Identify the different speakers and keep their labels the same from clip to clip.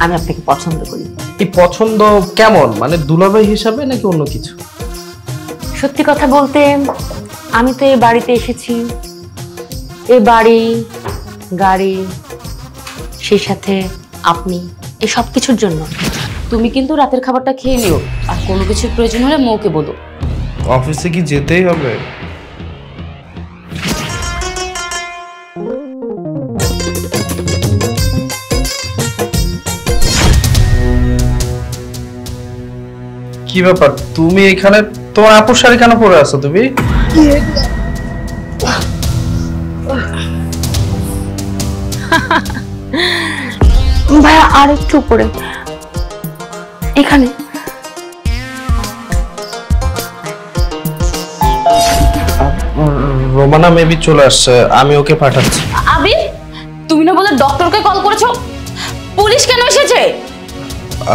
Speaker 1: আমি আপনাকে পছন্দ করি।
Speaker 2: এই পছন্দ কেমন, মানে দুলাভাই হিসাবে নাকি অন্য কিছু?
Speaker 1: সত্যি কথা বলতে আমি তো এই বাড়িতে এসেছি, এই বাড়ি, গাড়ি, সেই সাথে আপনি, এই সব কিছুর জন্য। তুমি কিন্তু রাতের খাবারটা খেয়ে নিও, আর কোনো কিছুর প্রয়োজন হলে মৌকে বলো।
Speaker 2: অফিসে কি যেতেই হবে? কি ব্যাপার, তুমি এখানে? তোমার আপুর শাড়ি কেন পরে আছো তুমি?
Speaker 1: ভাইয়া আর একটু উপরে, এখানে।
Speaker 2: রোমানা মেবি চলে আসছে, আমি ওকে পাঠাচ্ছি।
Speaker 1: আবির, তুমি না বলে ডক্টরকে কল করেছো? পুলিশ কেন এসেছে?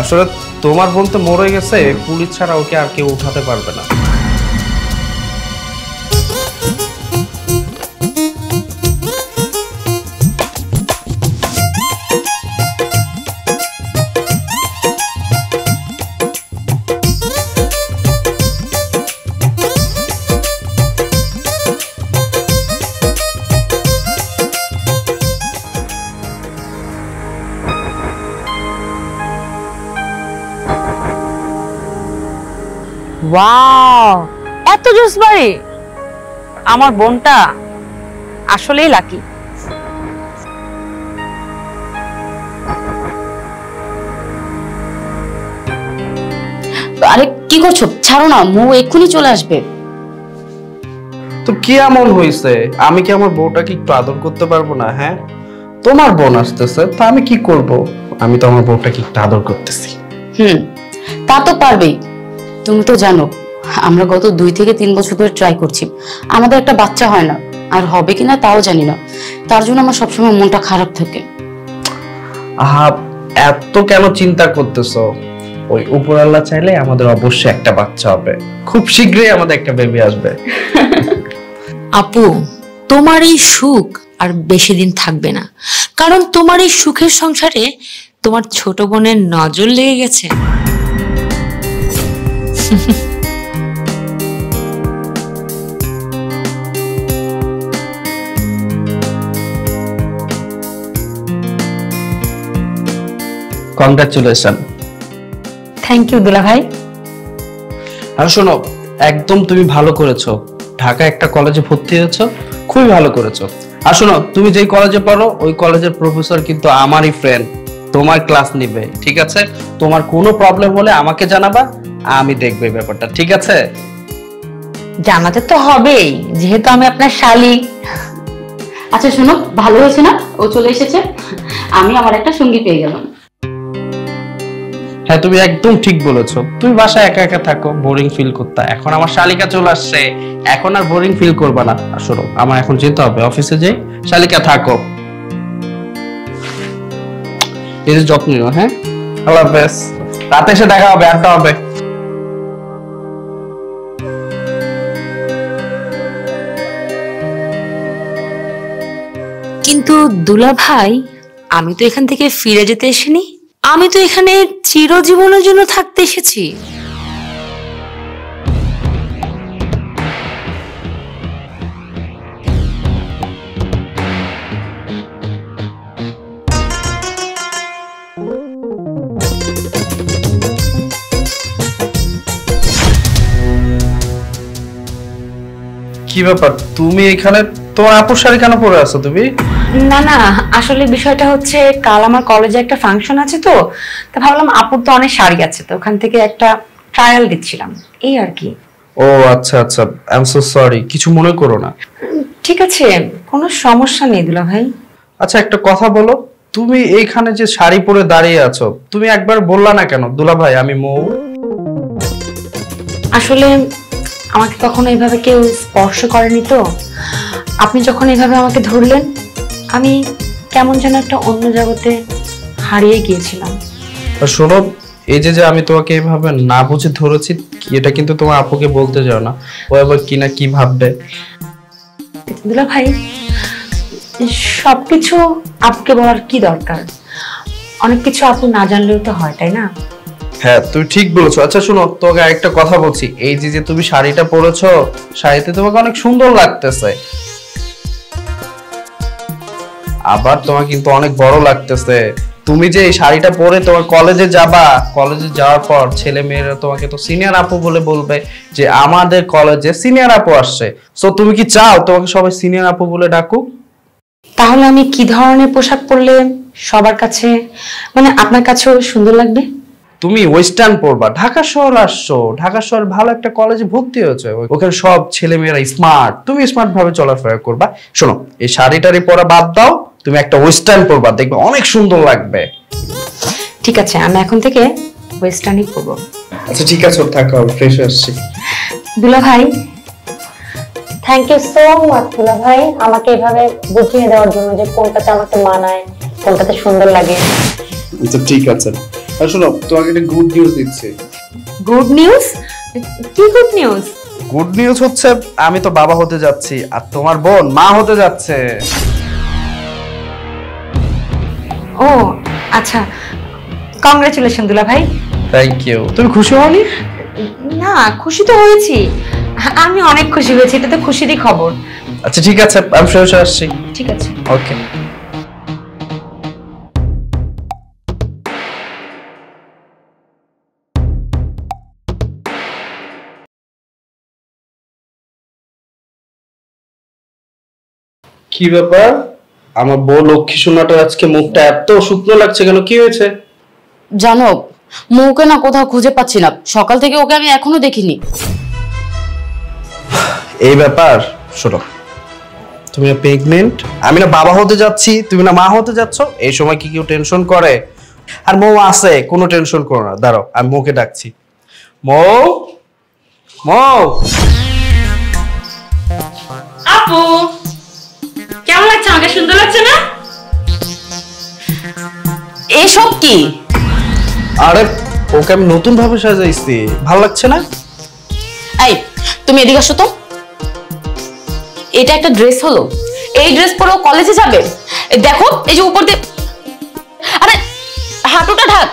Speaker 2: আসলে তোমার বোন তো মরে গেছে, পুলিশ ছাড়া ওকে আর কেউ উঠাতে পারবে না।
Speaker 1: ওয়াও, এত জোস বাড়ি! আমার বোনটা আসলেই লাকি। আরে কি করছো? ছাড়ো না, মৌ এক্ষুনি চলে আসবে।
Speaker 2: তো কি এমন হয়েছে? আমি কি আমার বউটাকে একটু আদর করতে পারবো না? হ্যাঁ, তোমার বোন আসতেছে, তা আমি কি করব? আমি তো আমার বউটাকে একটু আদর করতেছি।
Speaker 1: তা তো পারবেই। তুমি তো জানো আমরা গত 2 থেকে 3 বছর ধরে ট্রাই করছি, আমাদের একটা বাচ্চা হয় না, আর হবে কিনা তাও জানি না। তার জন্য আমার সবসময় মনটা খারাপ থাকে।
Speaker 2: আহা, এত কেন চিন্তা করতেছো? ওই উপরআল্লাহ চাইলে আমাদের অবশ্যই একটা বাচ্চা হবে, খুব শীঘ্রই আমাদের একটা বেবি আসবে।
Speaker 3: আপু, তোমার এই সুখ আর বেশি দিন থাকবে না, কারণ তোমার এই সুখের সংসারে তোমার ছোট বোনের নজর লেগে গেছে।
Speaker 2: কংগ্রাচুলেশন।
Speaker 1: থ্যাংক ইউ দুলা ভাই।
Speaker 2: আর শোনো, একদম তুমি ভালো করেছো, ঢাকা একটা কলেজে ভর্তি হয়েছো, খুবই ভালো করেছো। আর শোনো, তুমি যেই কলেজে পড়ো ওই কলেজের প্রফেসর কিন্তু আমারই ফ্রেন্ড, তোমার ক্লাস নিবে, ঠিক আছে? তোমার কোনো প্রবলেম হলে আমাকে জানাবা, আমি দেখবো এই ব্যাপারটা, ঠিক আছে?
Speaker 1: জানাতে তো হবেই, যেহেতু আমি আপনার শালি। আচ্ছা শোনো, ভালো হয়েছে না ও চলে এসেছে, আমি আমার একটা সঙ্গী পেয়ে গেলাম।
Speaker 2: হ্যাঁ, তুমি একদম ঠিক বলেছো। তুমি বাসায় একা একা থাকো, বোরিং ফিল করতে, এখন আমার শালিকা চলে আসছে, এখন আর বোরিং ফিল করবা না। আর শোনো, আমার এখন যেতে হবে অফিসে, যাই। শালিকা থাকো, এই যে যত্ন নিও। হ্যাঁ, আল্লাহ হাফেজ। রাতে এসে দেখা হবে, আড্ডা হবে।
Speaker 3: কিন্তু দুলা ভাই, আমি তো এখান থেকে ফিরে যেতে এসেনি, আমি তো এখানে চিরজীবনের জন্য থাকতে এসেছি।
Speaker 2: কি ব্যাপার, তুমি এখানে? তোমার আপুর শাড়ি কেন পরে আছো তুমি?
Speaker 1: না না, আসলে বিষয়টা হচ্ছে কাল আমার কলেজে একটা ফাংশন আছে, তো ভাবলাম আপুর তো অনেক শাড়ি আছে, তো ওখান থেকে একটা ট্রায়াল দিচ্ছিলাম, এই আর কি।
Speaker 2: ও আচ্ছা আচ্ছা, আই এম সো সরি, কিছু মনে করো না।
Speaker 1: ঠিক আছে, কোনো সমস্যা নেই দুলা ভাই।
Speaker 2: আচ্ছা, একটা কথা বলো, তুমি এইখানে যে শাড়ি পরে দাঁড়িয়ে আছো, তুমি একবার বললা না কেন দুলা ভাই আমি মৌ?
Speaker 1: আসলে আমাকে কখনো এইভাবে কেউ স্পর্শ করেনি, তো আপনি যখন এইভাবে আমাকে ধরলেন, আমি কেমন যেন একটা অন্য জগতে হারিয়ে গিয়েছিলাম।
Speaker 2: আর শোনো, এই যে আমি তোমাকে এইভাবে না বুঝে ধরেছি, এটা কিন্তু তোমার আপুকে বলতে যাও না, ও আবার কি না কি ভাববে।
Speaker 1: দুলা ভাই, সবকিছু আপকে বলার কি দরকার? অনেক কিছু আপু না জানলেও তো হয়, তাই না?
Speaker 2: হ্যাঁ তুমি ঠিক বলেছো। আচ্ছা শোনো, তোকে একটা কথা বলছি, এই যে যে তুমি শাড়িটা পরেছো, শাড়িতে তোমাকে অনেক সুন্দর লাগতেছে, আবার তোমাকে কিন্তু অনেক বড় লাগতেছে। তুমি যে এই শাড়িটা পরে তোমার কলেজে যাবা, কলেজে যাওয়ার পর ছেলে মেয়েরা তোমাকে তো সিনিয়র আপু বলে বলবে যে আমাদের কলেজে সিনিয়র আপু আসছে। সো তুমি কি চাও তোমাকে সবাই সিনিয়র আপু বলে ডাকুক?
Speaker 1: তাহলে আমি কি ধরনের পোশাক পরলে সবার কাছে, মানে আপনার কাছেও সুন্দর লাগবে?
Speaker 2: তুমি ওয়েস্টার্ন পরবা, ঢাকা শহর আসছো, ঢাকা শহর ভালো একটা কলেজে ভর্তি হয়েছে, ওখানে সব ছেলে মেয়েরা স্মার্ট, তুমি স্মার্ট ভাবে চলাফেরা করবা। শোনো, এই শাড়িটারি পরা বাদ দাও, তুমি একটা ওয়েস্টার্ন পরবা, দেখবে অনেক সুন্দর লাগবে।
Speaker 1: ঠিক আছে, আমি এখন থেকে ওয়েস্টার্নই পরবো।
Speaker 2: আচ্ছা ঠিক আছে, থাকো, ফ্রেশ আসছি।
Speaker 1: দুলা ভাই, থ্যাংক ইউ সো মাচ দুলা ভাই, আমাকে এভাবে বুঝিয়ে দেওয়ার জন্য যে কোনটাতে আমাকে মানায়, কোনটাতে সুন্দর লাগে।
Speaker 2: আচ্ছা ঠিক আছে। আর শোনো, তোমাকে একটা গুড নিউজ দিচ্ছি।
Speaker 1: Good news? কি গুড নিউজ?
Speaker 2: গুড নিউজ হচ্ছে আমি তো বাবা হতে যাচ্ছি, আর তোমার বোন মা হতে যাচ্ছে।
Speaker 1: ও আচ্ছা, কংগ্রেচুলেশন দুলা ভাই।
Speaker 2: Thank you. তুমি খুশি হওনি?
Speaker 1: না, খুশি তো হয়েছি, আমি অনেক খুশি হয়েছি, এটা তো খুশিরই খবর।
Speaker 2: আচ্ছা ঠিক আছে, আমি ফ্রেশ আসছি।
Speaker 1: ঠিক আছে।
Speaker 2: ওকে। কি ব্যাপার, আমার বউ লক্ষ্মী সোনাটা আজকে মুখটা এত শুকনো লাগছে কেন, কি হয়েছে?
Speaker 4: জানো, মৌকে না কোথাও খুঁজে পাচ্ছি না, সকাল থেকে ওকে আমি এখনো দেখিনি।
Speaker 2: এই ব্যাপার, শোনো, তুমি না প্রেগনেন্ট, আমি না বাবা হতে যাচ্ছি, তুমি না মা হতে যাচ্ছ, এই সময় কি কেউ টেনশন করে? আর মৌ আছে, কোনো টেনশন করো না, দাঁড়াও আমি মৌকে ডাকছি। মৌ, মৌ।
Speaker 3: আপু কেমন লাগছে? আমাকে সুন্দর লাগছে না?
Speaker 4: এসব কি?
Speaker 2: আরে ওকে আমি নতুন ভাবে সাজাইছি, ভালো লাগছে না?
Speaker 4: এই তুমি এদিকে আসো তো। এটা একটা ড্রেস হলো? এই ড্রেস পরে ও কলেজে যাবে? দেখো এই যে উপর দিয়ে, আরে হাঁটুটা ঢাক।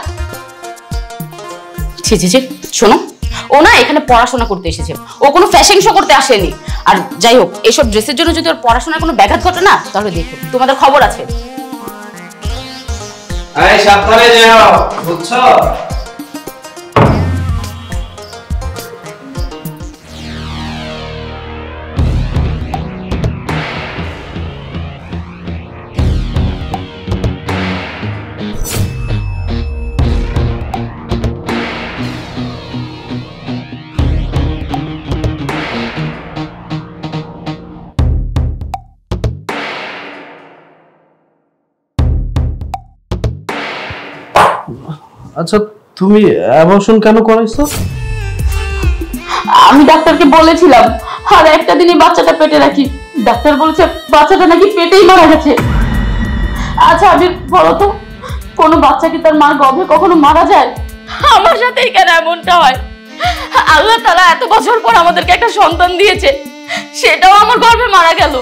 Speaker 4: ছি ছি ছি, শোনো, ও না এখানে পড়াশোনা করতে এসেছে, ও কোনো ফ্যাশন শো করতে আসেনি। আর যাই হোক, এসব ড্রেসের জন্য যদি ওর পড়াশোনার কোনো ব্যাঘাত ঘটে না, তাহলে দেখো তোমাদের খবর আছে।
Speaker 2: এই সাবধানে যাও, বুঝছো? আচ্ছা তুমি অ্যাবর্শন কেন করাইছো?
Speaker 4: আমি ডাক্তারকে বলেছিলাম, আর একটা দিনই বাচ্চাটা পেটে রাখি, ডাক্তার বলেছে বাচ্চাটা নাকি পেটেই মারা গেছে। আচ্ছা আমি বলো তো, কোনো বাচ্চা কি তার মার গর্ভে কখনো মারা যায়? আমার সাথেই কেন এমনটা হয়? আল্লাহ তাআলা এত বছর পর আমাদেরকে একটা সন্তান দিয়েছে, সেটাও আমার গর্ভে মারা গেল।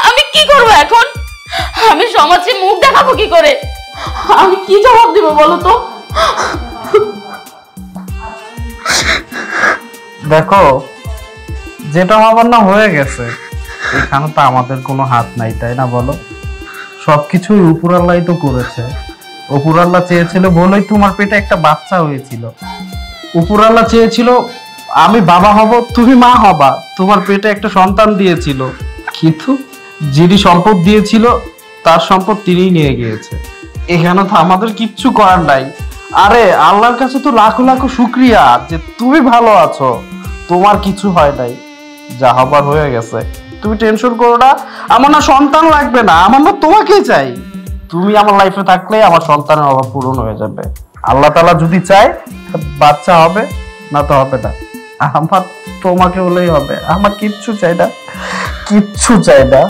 Speaker 4: আমি কি করব এখন? আমি সমাজে মুখ দেখাবো কি করে? আমি কি জবাব দিব বলো তো?
Speaker 2: দেখো, যেটা হবার না হয়ে গেছে, এখানে তো আমাদের কোনো হাত নাই, তাই না বলো? সবকিছুই উপরাল্লাই তো করেছে। উপরাল্লাহ চেয়েছিল বলেই তোমার পেটে একটা বাচ্চা হয়েছিল। উপরাল্লাহ চেয়েছিল আমি বাবা হব, তুমি মা হবা, তোমার পেটে একটা সন্তান দিয়েছিল, কিন্তু যিনি সম্পদ দিয়েছিল তার সম্পদ তিনিই নিয়ে গিয়েছে। এখানে তো আমাদের কিচ্ছু করার নাই। আরে আল্লাহর কাছে তো লাখো লাখো শুকরিয়া যে তুমি ভালো আছো, তোমার কিছু হয় নাই, যা হবার হয়ে গেছে। তুমি টেনশন করো না, আমার না সন্তান লাগবে না, আমার না তোমাকেই চাই। তুমি আমার লাইফে থাকলে আমার সন্তানের অভাব পূরণ হয়ে যাবে। আল্লাহ তাআলা যদি চায় বাচ্চা হবে, না তো হবে না। আমার তোমাকে হলেই হবে, আমার কিচ্ছু চাই না, কিচ্ছু চাই না।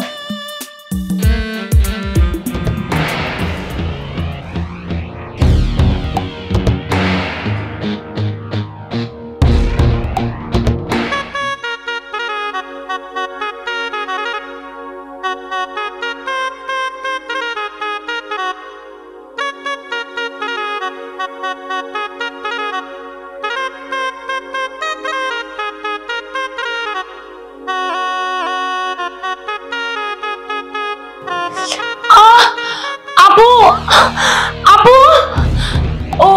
Speaker 1: ও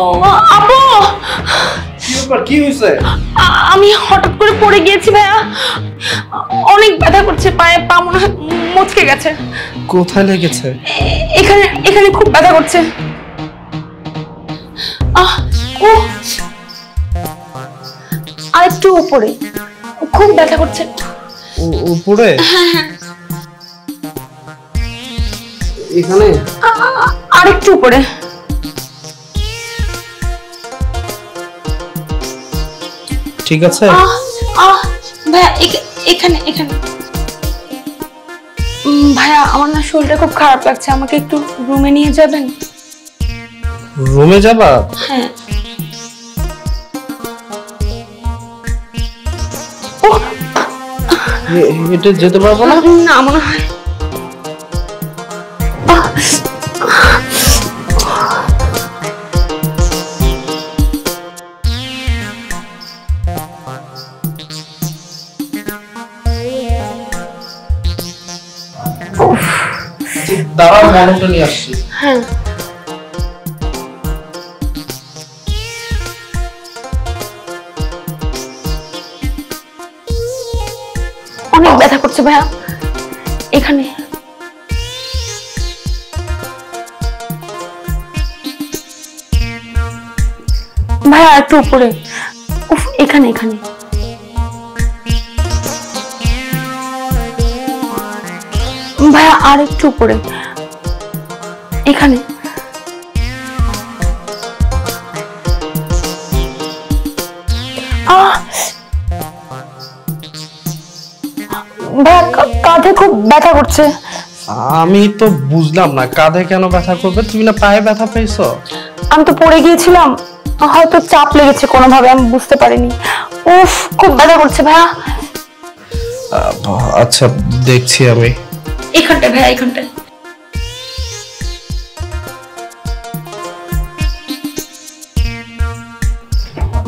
Speaker 1: আপু,
Speaker 2: কি ব্যাপার, কি হয়েছে?
Speaker 1: আমি হঠাৎ করে পড়ে গিয়েছি ভাইয়া, অনেক ব্যথা করছে পায়ে, পা মনে হয় মচকে গেছে।
Speaker 2: কোথায় লেগেছে?
Speaker 1: এখানে এখানে খুব ব্যথা করছে। ও আরেকটু উপরে, খুব ব্যথা করছে।
Speaker 2: উপরে? এখানে?
Speaker 1: আরেকটু উপরে।
Speaker 2: ঠিক আছে?
Speaker 1: ভাইয়া এখানে এখানে। ভাইয়া আমার না শরীরটা খুব খারাপ লাগছে, আমাকে একটু রুমে নিয়ে যাবেন?
Speaker 2: রুমে যাবা?
Speaker 1: হ্যাঁ।
Speaker 2: হেঁটে যেতে পারবো না?
Speaker 1: না মনে হয়।
Speaker 2: দাঁড়াও, মলমটা নিয়ে আসছি।
Speaker 1: হ্যাঁ। অনেক ব্যথা করছে ভাইয়া এখানে। ভাইয়া একটু উপরে। উফ, এখানে এখানে। ভাইয়া আর একটু উপরে, এখানে। ভাইয়া কাঁধে খুব ব্যথা করছে।
Speaker 2: আমি তো বুঝলাম না, কাঁধে কেন ব্যথা করবে? তুমি না পায়ে ব্যথা পেয়েছো?
Speaker 1: আমি তো পড়ে গিয়েছিলাম, হয়তো চাপ লেগেছে কোনোভাবে, আমি বুঝতে পারিনি। উফ, খুব ব্যথা করছে ভাইয়া।
Speaker 2: আচ্ছা দেখছি আমি।
Speaker 1: এখানটা ভাইয়া, এখানটায়।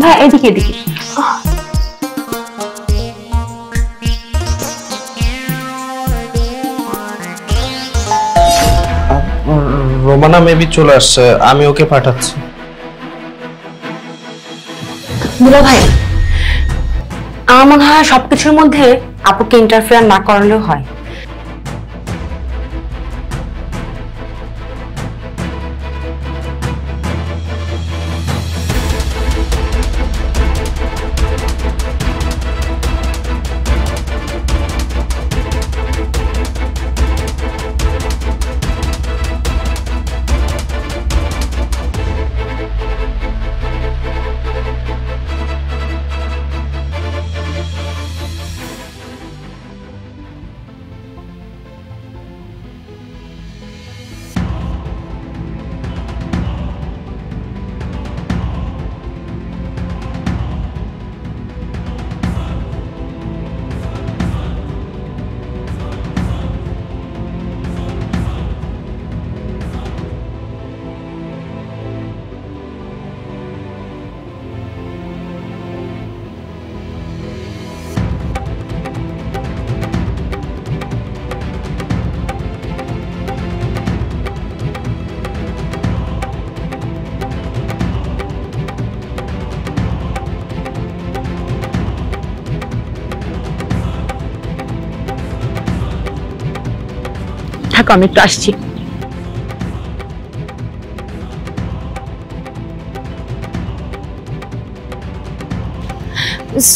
Speaker 1: ভাইয়া এদিকে এদিকে।
Speaker 2: রোমানা মেবি চলে আসছে, আমি ওকে পাঠাচ্ছি।
Speaker 1: দুলা ভাই, আমার মনে হয় সবকিছুর মধ্যে আপুকে ইন্টারফেয়ার না করালেও হয়। থাকো, আমি একটু আসছি।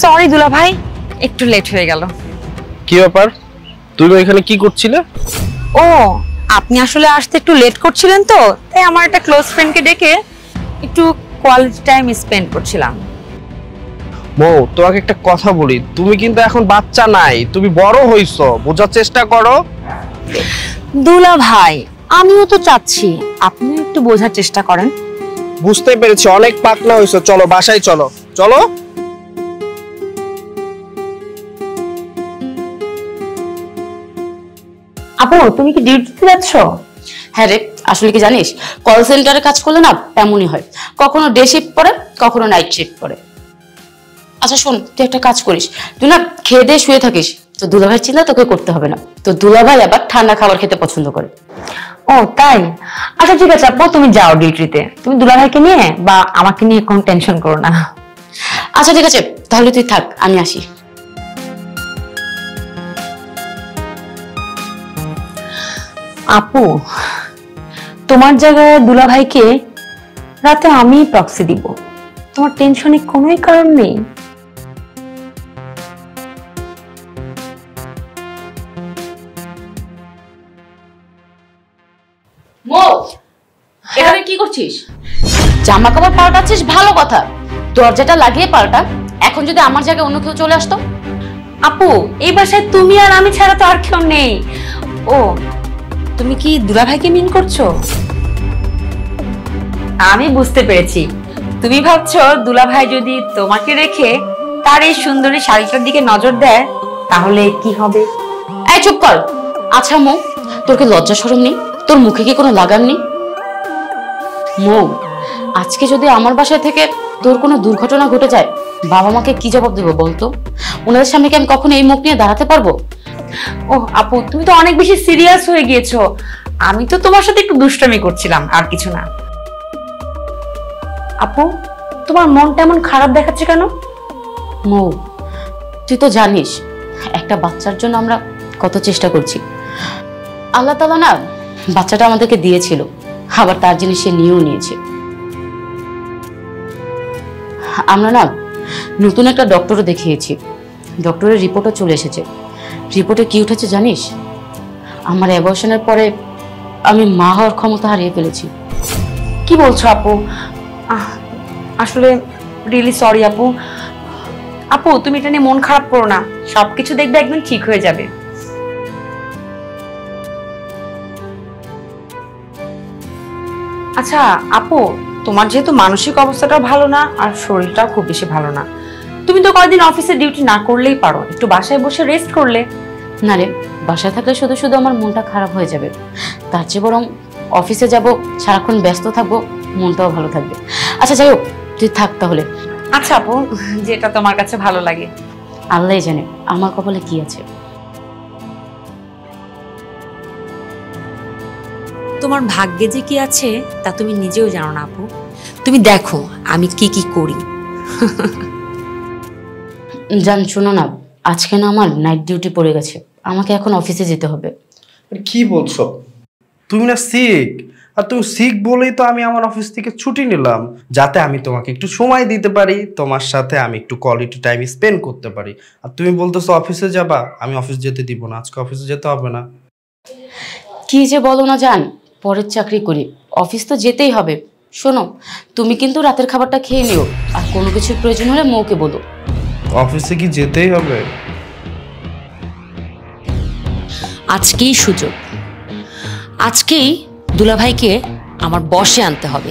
Speaker 1: সরি দুলা ভাই, একটু লেট হয়ে গেল।
Speaker 2: কি ব্যাপার, তুমি এখানে কি করছিলে?
Speaker 1: ও, আপনি আসলে আসতে একটু লেট করছিলেন তো, তাই আমার একটা ক্লোজ ফ্রেন্ডকে ডেকে একটু কোয়ালিটি টাইম স্পেন্ড করছিলাম।
Speaker 2: মৌ, তোমাকে একটা কথা বলি, তুমি কিন্তু এখন বাচ্চা নাই, তুমি বড় হইছো, বোঝার চেষ্টা করো।
Speaker 1: দুলা ভাই, আমিও তো চাচ্ছি আপনিও একটু বোঝার চেষ্টা করেন।
Speaker 2: বুঝতে পেরেছি, অনেক পাকনা হইছো, চলো বাসায় চলো। চলো।
Speaker 1: আপু, তুমি কি ডিউটিতে যাচ্ছ?
Speaker 4: হ্যাঁ রে, আসলে কি জানিস, কল সেন্টারে কাজ করলে না তেমনই হয়, কখনো ডে শিফট পড়ে, কখনো নাইট শিফট পড়ে। আচ্ছা শোন, তুই একটা কাজ করিস, তুই না খেয়ে দিয়ে শুয়ে থাকিস, তো দুলাভাই চিন্তা তোকে করতে হবে না। তো দুলাভাই আবার ঠান্ডা খাবার খেতে পছন্দ করে।
Speaker 1: ও তাই? আচ্ছা ঠিক আছে আপু, তুমি যাও ডিউটিতে, তুমি দুলাভাইকে নিয়ে বা আমাকে নিয়ে কোনো টেনশন করো না।
Speaker 4: আচ্ছা ঠিক আছে, তাহলে তুই থাক, আমি আসি।
Speaker 1: আপু, তোমার জায়গায় দুলাভাইকে রাতে আমি প্রক্সি দিব, তোমার টেনশনে কোনোই কারণ নেই।
Speaker 4: মো, এখানে কি করছিস? জামা কাপড় পাল্টাচ্ছিস, ভালো কথা, দরজাটা লাগিয়ে পাল্টা। এখন যদি আমার জায়গায় অন্য কেউ চলে আসতো?
Speaker 1: আপু, এই বাসায় তুমি আর আমি ছাড়া তো আর কেউ নেই। ও, তুমি কি দুলাভাইকে মিন করছো? আমি বুঝতে পেরেছি, তুমি ভাবছো দুলাভাই যদি তোমাকে রেখে তার এই সুন্দরী শাড়িটার দিকে নজর দেয় তাহলে কি হবে।
Speaker 4: এই চুপ কর। আচ্ছা মো, তোর কি লজ্জা শরম নেই? তোর মুখে কি কোনো লাগাম নেই? মো, আজকে যদি আমার বাসায় থেকে তোর কোনো দুর্ঘটনা ঘটে যায়, বাবা মাকে কি জবাব দেবো বলতো? ওনাদের সামনে কি আমি কখনো এই মুখ নিয়ে দাঁড়াতে পারবো?
Speaker 1: ও আপু, তুমি তো অনেক বেশি সিরিয়াস হয়ে গিয়েছো। আমি তো তোমার সাথে একটু দুষ্টামি করছিলাম, আর কিছু না। আপু, তোমার মনটা এমন খারাপ দেখাচ্ছে কেন?
Speaker 4: মো, তুই তো জানিস একটা বাচ্চার জন্য আমরা কত চেষ্টা করছি। আল্লাহ তাআলা না বাচ্চাটা আমাদেরকে দিয়েছিল, আবার তার জিনিস সে নিয়েও নিয়েছে। আমরা না নতুন একটা ডক্টরও দেখিয়েছি, ডক্টরের রিপোর্টও চলে এসেছে। রিপোর্টে কি উঠেছে জানিস? আমার অ্যাবর্শনের পরে আমি মা হওয়ার ক্ষমতা হারিয়ে ফেলেছি।
Speaker 1: কি বলছো আপু? আসলে রিয়েলি সরি আপু। আপু, তুমি এটা নিয়ে মন খারাপ করো না, সবকিছু দেখবে একদম ঠিক হয়ে যাবে। আচ্ছা আপু, তোমার যেহেতু মানসিক অবস্থাটাও ভালো না আর শরীরটাও খুব বেশি ভালো না, তুমি তো কয়েকদিন অফিসে ডিউটি না করলেই পারো, একটু বাসায় বসে রেস্ট করলে।
Speaker 4: না রে, বাসায় থাকলে শুধু শুধু আমার মনটা খারাপ হয়ে যাবে, তার চেয়ে বরং অফিসে যাব, সারাক্ষণ ব্যস্ত থাকবো, মনটাও ভালো থাকবে। আচ্ছা যাই হোক, তুই থাক তাহলে।
Speaker 1: আচ্ছা আপু, যেটা তোমার কাছে ভালো লাগে।
Speaker 4: আল্লাহ জানে আমার কপালে কি আছে।
Speaker 3: তোমার ভাগ্যে যে কি আছে তা তুমি নিজেও জানো না আপু। তুমি দেখো আমি কি কি করি।
Speaker 4: জান শোনো না, আজকে না আমার নাইট ডিউটি পড়ে গেছে, আমাকে এখন অফিসে যেতে হবে।
Speaker 2: কি বলছো? তুমি না সিক, আর তুমি সিক বলেই তো আমি আমার অফিস থেকে ছুটি নিলাম, যাতে আমি তোমাকে একটু সময় দিতে পারি, তোমার সাথে আমি একটু কোয়ালিটি টাইম স্পেন্ড করতে পারি। আর তুমি বলতেছো অফিসে যাবা, আমি অফিস যেতে দিব না, আজকে অফিসে যেতে হবে না।
Speaker 4: কি যে বলো না জান, পরের চাকরি করি, অফিস তো যেতেই হবে। শোনো, তুমি কিন্তু রাতের খাবারটা খেয়ে নিও, আর কোনো কিছুর প্রয়োজন হলে মৌকে বলো।
Speaker 2: অফিসে কি যেতেই হবে?
Speaker 3: আজকেই সুযোগ, আজকেই দুলাভাইকে আমার বসে আনতে হবে।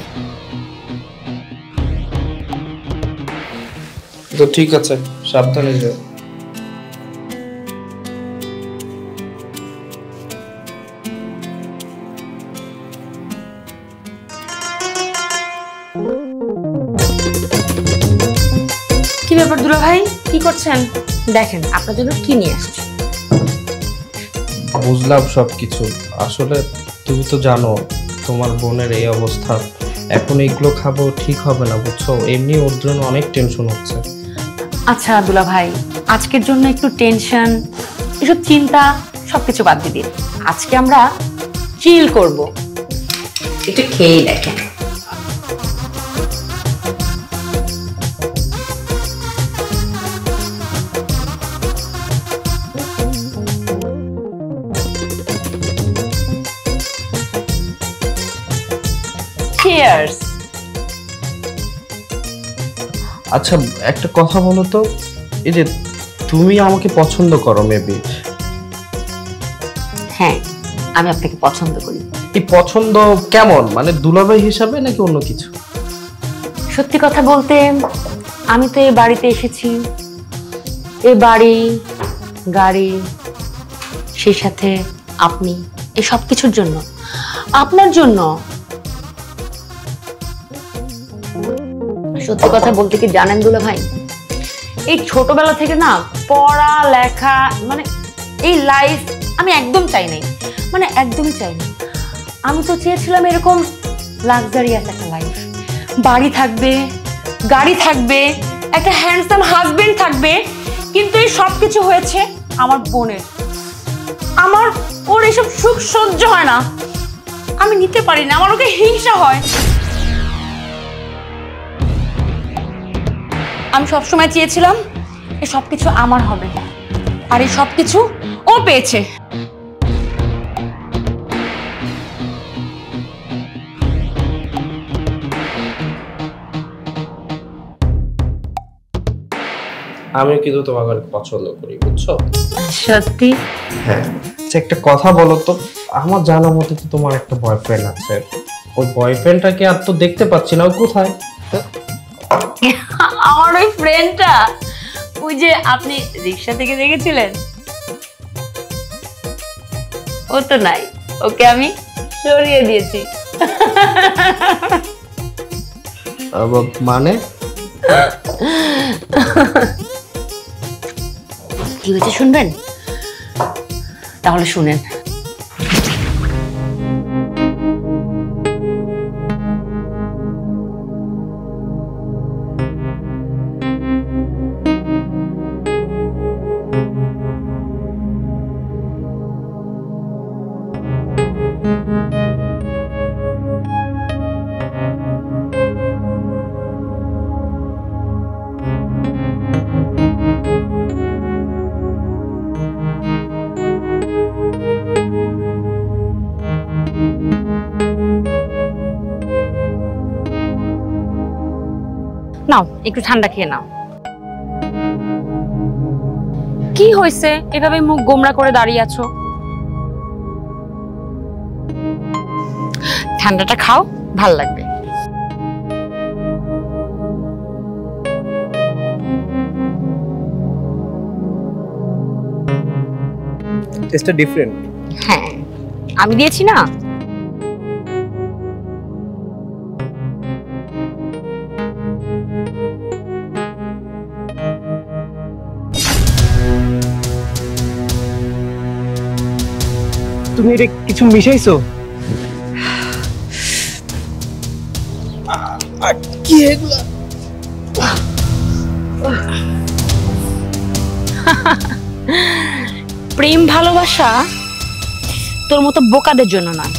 Speaker 2: তো ঠিক আছে, সাবধানে যাও।
Speaker 1: কি ব্যাপার দুলাভাই, কি করছেন? দেখেন আপনার জন্য কি নিয়ে আসছি।
Speaker 2: বুঝলাম সবকিছু, আসলে তুমি তো জানো তোমার বোনের এই অবস্থা, এখন এগুলো খাবো ঠিক হবে না, বুঝছো? এমনি ওর জন্য অনেক টেনশন হচ্ছে।
Speaker 1: আচ্ছা দুলাভাই, আজকের জন্য একটু টেনশন, এসব চিন্তা সবকিছু বাদ দিয়ে দিন, আজকে আমরা চিল করব, একটু খেয়েই দেখেন। Cheers!
Speaker 2: আচ্ছা একটা কথা বলো তো, এই যে তুমি আমাকে পছন্দ করো মেবি,
Speaker 1: হ্যাঁ আমি আপনাকে পছন্দ করি।
Speaker 2: এই পছন্দ কেমন, মানে দুলাভাই হিসাবে নাকি অন্য কিছু?
Speaker 1: সত্যি কথা বলতে, আমি তো এই বাড়িতে এসেছি, এই বাড়ি, গাড়ি, সেই সাথে আপনি, এই সব কিছুর জন্য, আপনার জন্য। সত্যি কথা বলতে কি জানেন দুলাভাই, এই ছোটবেলা থেকে না পড়া লেখা মানে এই লাইফ আমি একদম চাই নাই, মানে একদমই চাই না। আমি তো চেয়েছিলাম এরকম লাক্সারিয়াস একটা লাইফ, বাড়ি থাকবে, গাড়ি থাকবে, একটা হ্যান্ডসাম হাজবেন্ড থাকবে। কিন্তু এই সব কিছু হয়েছে আমার বোনের। আমার ওর এইসব সুখ সহ্য হয় না, আমি নিতে পারি না, আমার ওকে হিংসা হয়। আমি সবসময় চেয়েছিলাম এই সব কিছু আমার হবে, আর এই সব কিছু ও পেয়েছে।
Speaker 2: আমি কিন্তু তোমাকে অনেক পছন্দ করি, বুঝছো?
Speaker 1: সত্যি?
Speaker 2: হ্যাঁ। আচ্ছা, একটা কথা বলো তো, আমার জানা মতে তো তোমার একটা বয়ফ্রেন্ড আছে, ওই বয়ফ্রেন্ডটাকে আর তো দেখতে পাচ্ছি না, ও কোথায়?
Speaker 1: আমার ওই ফ্রেন্ডটা, ওই যে আপনি রিক্সা থেকে দেখেছিলেন, ও তো নাই, ওকে আমি সরিয়ে দিয়েছি।
Speaker 2: মানে
Speaker 1: কি হয়েছে শুনবেন? তাহলে শুনেন। নাও একটু ঠান্ডা খেয়ে নাও। কি হয়েছে এভাবে মুখ গোমড়া করে দাঁড়িয়ে আছো? ঠান্ডাটা খাও, ভাল লাগবে।
Speaker 2: টেস্টটা ডিফারেন্ট।
Speaker 1: হ্যাঁ, আমি দিয়েছি না।
Speaker 2: তুমি এটা কিছু মিশাইছো? কি এগুলা?
Speaker 1: প্রেম ভালোবাসা তোর মতো বোকাদের জন্য নয়।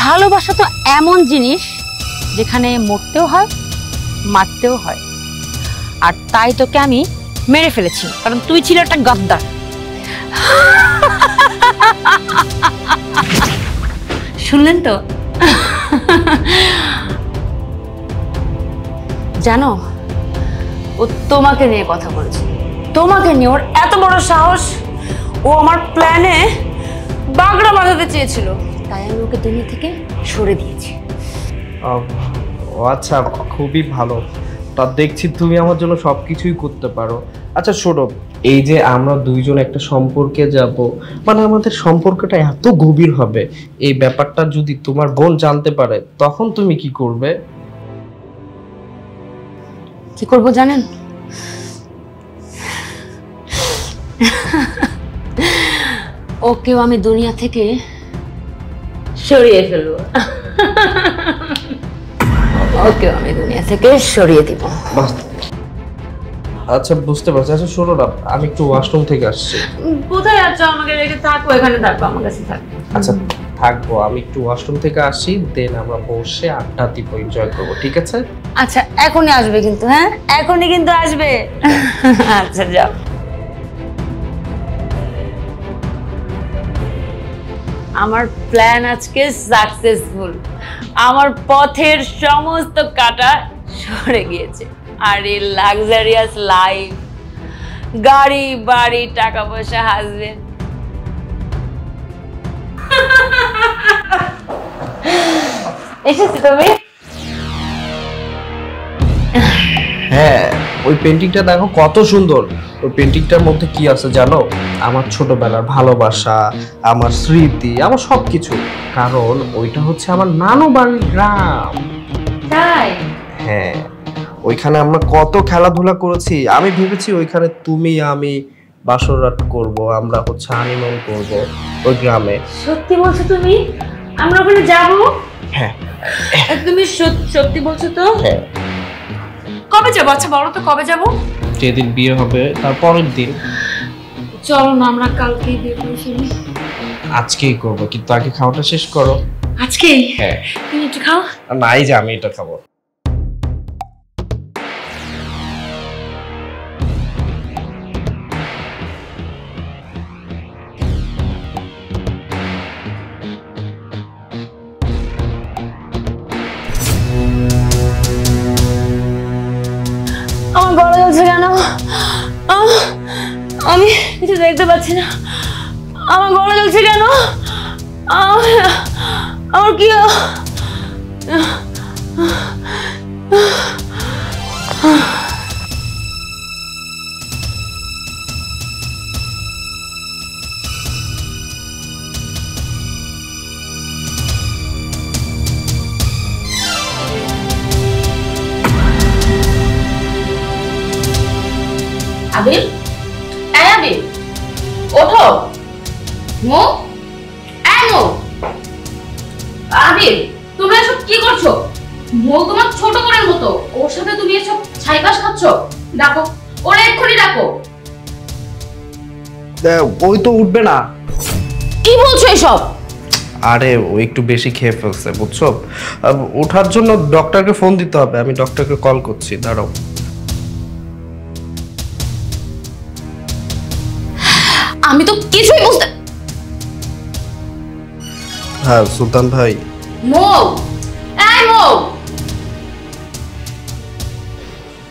Speaker 1: ভালোবাসা তো এমন জিনিস যেখানে মরতেও হয়, মারতেও হয়। আর তাই তোকে আমি মেরে ফেলেছি, কারণ তুই ছিল একটা গদ্দার। শুনলেন তো? জানো, ও তোমাকে নিয়ে কথা বলেছে, তোমাকে নিয়ে। ওর এত বড় সাহস, ও আমার প্ল্যানে বাগড়া বাঁধাতে চেয়েছিল, তাই আমি ওকে দুনিয়া থেকে সরে দিয়েছি।
Speaker 2: ও আচ্ছা, খুবই ভালো। তা দেখছি তুমি আমার জন্য সবকিছুই করতে পারো। আচ্ছা শোনো, এই যে আমরা দুইজন একটা সম্পর্কে যাব, মানে আমাদের সম্পর্কটা এত গভীর হবে, এই ব্যাপারটা যদি তোমার বোন জানতে পারে তখন তুমি কি করবে?
Speaker 1: কি করব জানেন? ওকেও আমি দুনিয়া থেকে সরিয়ে ফেলবো। ওকেও আমি দুনিয়া থেকে সরিয়ে দিব।
Speaker 2: আচ্ছা বুঝতে পারছি। আচ্ছা শোনো না, আমি একটু ওয়াশরুম থেকে আসছি।
Speaker 1: কোথায় যাচ্ছ? আমাকে রেখে থাকো, এখানে থাকো, আমার কাছে থাকো।
Speaker 2: আচ্ছা থাকবো, আমি একটু ওয়াশরুম থেকে আসি, দেন আমরা বসে আড্ডা দিব, এনজয় করবো, ঠিক আছে?
Speaker 1: আচ্ছা এখনই আসবে কিন্তু, হ্যাঁ এখনই কিন্তু আসবে। আচ্ছা যাও। আমার প্ল্যান আজকে সাকসেসফুল। আমার পথের সমস্ত কাঁটা সরে গিয়েছে। আর এই লাক্সারিয়াস লাইফ, গাড়ি বাড়ি, টাকা পয়সা, হাজবেন্ড, এসেছি তুমি।
Speaker 2: হ্যাঁ, ওই পেন্টিংটা দেখো কত সুন্দর। ওই পেন্টিংটার মধ্যে কি আছে জানো? আমার ছোটবেলার ভালোবাসা, আমার স্মৃতি, আমার সবকিছু। কারণ ওইটা হচ্ছে আমার নানু বাড়ির গ্রাম।
Speaker 1: তাই?
Speaker 2: হ্যাঁ, ওইখানে আমরা কত খেলাধুলা করেছি। আমি ভেবেছি ওইখানে তুমি আমি বাসর রাত করবো, আমরা হচ্ছে হানিমুন করবো ওই গ্রামে।
Speaker 1: সত্যি বলছো তুমি? আমরা ওখানে যাব?
Speaker 2: হ্যাঁ
Speaker 1: তুমি সত্যি বলছো তো?
Speaker 2: হ্যাঁ।
Speaker 1: কবে যাবো? আচ্ছা বলো তো কবে যাব?
Speaker 2: যেদিন বিয়ে হবে তার পরের দিন।
Speaker 1: চলো না আমরা কালকেই বিয়ে করে ফেলি।
Speaker 2: আজকেই করবো, কিন্তু আগে খাওয়াটা শেষ করো।
Speaker 1: আজকেই?
Speaker 2: হ্যাঁ।
Speaker 1: তুমি একটু খাও।
Speaker 2: নাই যে আমি এটা খাবো।
Speaker 1: আমার গলা জ্বলছে কেন? আমি কিছু দেখতে পাচ্ছি না। আমার গলা জ্বলছে কেন? আমার কি
Speaker 4: আবির, এই আবির, ওঠো। মো, এই মো। আবির, তোমরা এসব কি করছো? মো তোমার ছোট বোনের মতো, ওর সাথে তুমি এসব ছাইপাস খাচ্ছ? ডাকো, ওরা এক্ষুনি ডাকো।
Speaker 2: ওই তো উঠবে না।
Speaker 4: কি বলছো এসব?
Speaker 2: আরে ও একটু বেশি খেয়ে ফেলছে বুঝছো। ওঠার জন্য ডক্টরকে ফোন দিতে হবে, আমি ডক্টরকে কল করছি, দাঁড়াও।
Speaker 4: আমি তো কিছুই বুঝতে।
Speaker 2: হ্যাঁ সুলতান ভাই।
Speaker 4: মো, এই মো।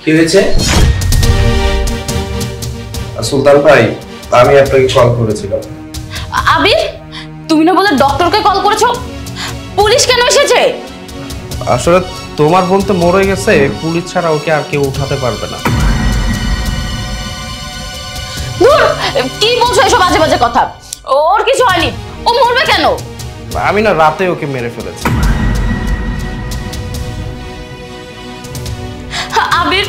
Speaker 2: কি হয়েছে? সুলতান ভাই, আমি আপনাকে কল করেছিলাম।
Speaker 4: আবির, তুমি না বলে ডক্টরকে কল করেছো? পুলিশ কেন এসেছে?
Speaker 2: আসলে তোমার বোন তো মরে গেছে, পুলিশ ছাড়া ওকে আর কেউ উঠাতে পারবে না।
Speaker 4: ধুর, কি বলছো এসব বাজে বাজে কথা? ওর কিছু হয়নি, ও মরবে কেন?
Speaker 2: আমি না রাতে ওকে মেরে ফেলেছি।
Speaker 4: আবির,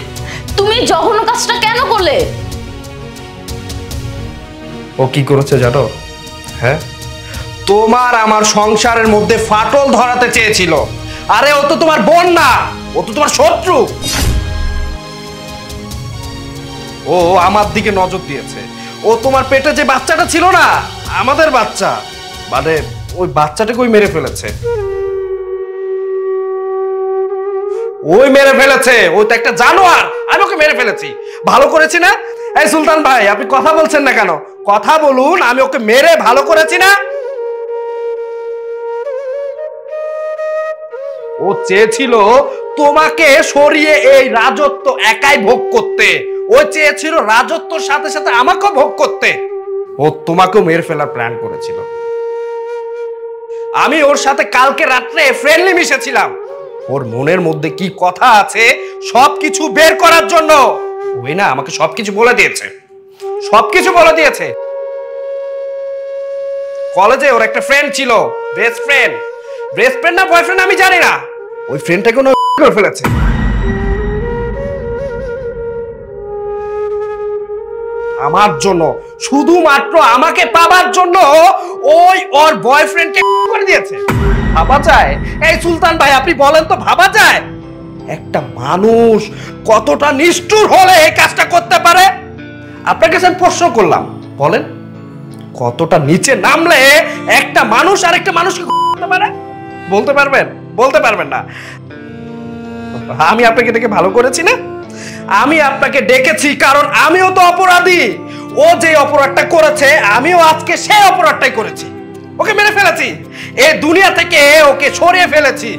Speaker 4: তুমি জঘন্য কাজটা কেন করলে?
Speaker 2: ও কি করেছে জানো? হ্যাঁ, তোমার আমার সংসারের মধ্যে ফাটল ধরাতে চেয়েছিল। আরে ও তো তোমার বোন না, ও তো তোমার শত্রু। ও আমার দিকে নজর দিয়েছে। ও তোমার পেটে যে বাচ্চাটা ছিল না, আমাদের বাচ্চা, মানে ওই বাচ্চাটাকে ওই মেরে ফেলেছে। ওই মেরে ফেলেছে, ও তো একটা জানোয়ার। আমি ওকে মেরে ফেলেছি, ভালো করেছি না? এই সুলতান ভাই, আপনি কথা বলছেন না কেন? কথা বলুন, আমি ওকে মেরে ভালো করেছি না? ও চেয়েছিল তোমাকে সরিয়ে এই রাজত্ব একাই ভোগ করতে। ও চেয়েছিল রাজত্বর সাথে সাথে আমাকেও ভোগ করতে। ও তোমাকেও মেরে ফেলার প্ল্যান করেছিল। আমি ওর সাথে কালকে রাত্রে ফ্রেন্ডলি মিশেছিলাম, ওর মনের মধ্যে কি কথা আছে সবকিছু বের করার জন্য। ওই না আমাকে সবকিছু বলে দিয়েছে, সবকিছু বলে দিয়েছে। কলেজে ওর একটা ফ্রেন্ড ছিল, বেস্ট ফ্রেন্ড। বেস্ট ফ্রেন্ড না বয়ফ্রেন্ড আমি জানি না, ওই ফ্রেন্ডটাকে ও করে ফেলেছে। আমার জন্য, শুধুমাত্র আমাকে পাবার জন্য ওই ওর বয়ফ্রেন্ডকে করে দিয়েছে। ভাবা যায়? এই সুলতান ভাই, আপনি বলেন তো, ভাবা যায় একটা মানুষ কতটা নিষ্ঠুর হলে এই কাজটা করতে পারে? আপনার কাছে আমি প্রশ্ন করলাম, বলেন কতটা নিচে নামলে একটা মানুষ আরেকটা মানুষকে করতে পারে? বলতে পারবেন? বলতে পারবেন না। আমি আপনাকে দেখে ভালো করেছি না? আমি আপনাকে ডেকেছি কারণ আমিও তো অপরাধী। ও যে অপরাধটা করেছে, আমিও আজকে সেই অপরাধটাই করেছি। ওকে মেরে ফেলেছি, এই দুনিয়া থেকে ওকে সরিয়ে ফেলেছি।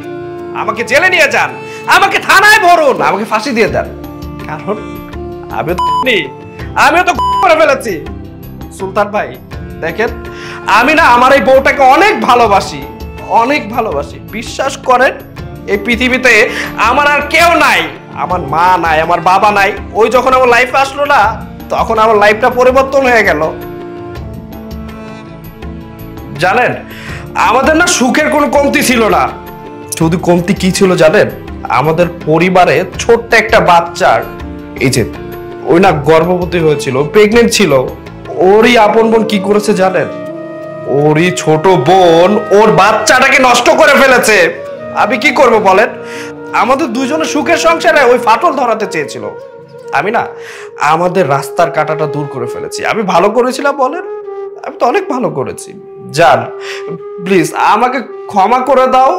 Speaker 2: আমাকে জেলে নিয়ে যান, আমাকে থানায় ভরুন, আমাকে ফাঁসি দিয়ে দেন, কারণ আমিও তো করে ফেলেছি। সুলতান ভাই দেখেন, আমি না আমার এই বউটাকে অনেক ভালোবাসি, অনেক ভালোবাসি। বিশ্বাস করেন, এই পৃথিবীতে আমার আর কেউ নাই। আমার মা নাই, আমার বাবা নাই। ওই যখন আমার লাইফে আসলো না, তখন আমার লাইফটা পরিবর্তন হয়ে গেল। জানেন, আমাদের না সুখের কোনো কমতি ছিল না। শুধু কমতি কি ছিল জানেন? আমাদের পরিবারে ছোট্ট একটা বাচ্চার, এই যে ওই না গর্ভবতী হয়েছিল, প্রেগনেন্ট ছিল, ওরই আপন বোন কি করেছে জানেন? ওরই ছোট বোন ওর বাচ্চাটাকে নষ্ট করে ফেলেছে। আমি কি করব বলেন? আমাদের দুজনের সুখের সংসারে ওই ফাটল ধরাতে চেয়েছিল। আমি না আমাদের রাস্তার কাঁটাটা দূর করে ফেলেছি। আমি ভালো করেছিলাম বলেন? আমি তো অনেক ভালো করেছি। জান প্লিজ আমাকে ক্ষমা করে দাও।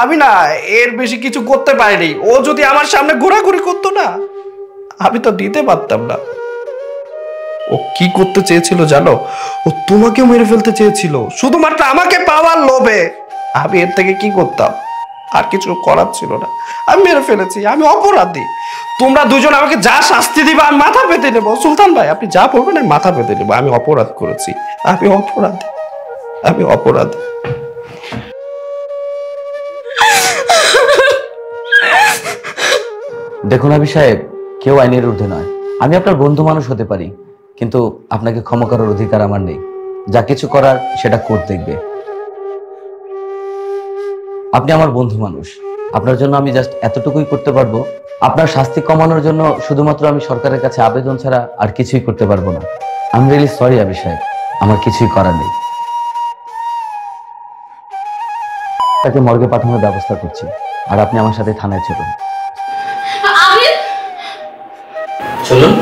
Speaker 2: আমি না এর বেশি কিছু করতে পারিনি। ও যদি আমার সামনে ঘোরাঘুরি করতো না, আমি তো দিতে পারতাম না। ও কি করতে চেয়েছিল জানো? ও তোমাকেও মেরে ফেলতে চেয়েছিল, শুধুমাত্র আমাকে পাওয়ার লোভে। আমি এর থেকে কি করতাম? আর কিছু করার ছিল না, আমি মেরে ফেলেছি। আমি অপরাধী। তোমরা দুজন আমাকে যা শাস্তি দিবা আমি মাথা পেতে নেবো। সুলতান ভাই আপনি যা বলবেন আমি মাথা পেতে নেবো। আমি অপরাধ করেছি, আমি অপরাধী, আমি অপরাধী।
Speaker 5: দেখুন আবি সাহেব, কেউ আইনের ঊর্ধ্বে নয়। আমি আপনার বন্ধু মানুষ হতে পারি, কিন্তু আপনাকে ক্ষমা করার অধিকার আমার নেই। যা কিছু করার সেটা কোর্ট দেখবে। আপনি আমার বন্ধু মানুষ, আপনার জন্য আমি জাস্ট এতটুকুই করতে পারবো। আপনার শাস্তি কমানোর জন্য শুধুমাত্র আমি সরকারের কাছে আবেদন ছাড়া আর কিছুই করতে পারবো না। আই এম রিয়েলি সরি আবি সাহেব, আমার কিছুই করার নেই। তাকে মর্গে পাঠানোর ব্যবস্থা করছি, আর আপনি আমার সাথে থানায় চলুন।
Speaker 4: আমি
Speaker 5: চলুন।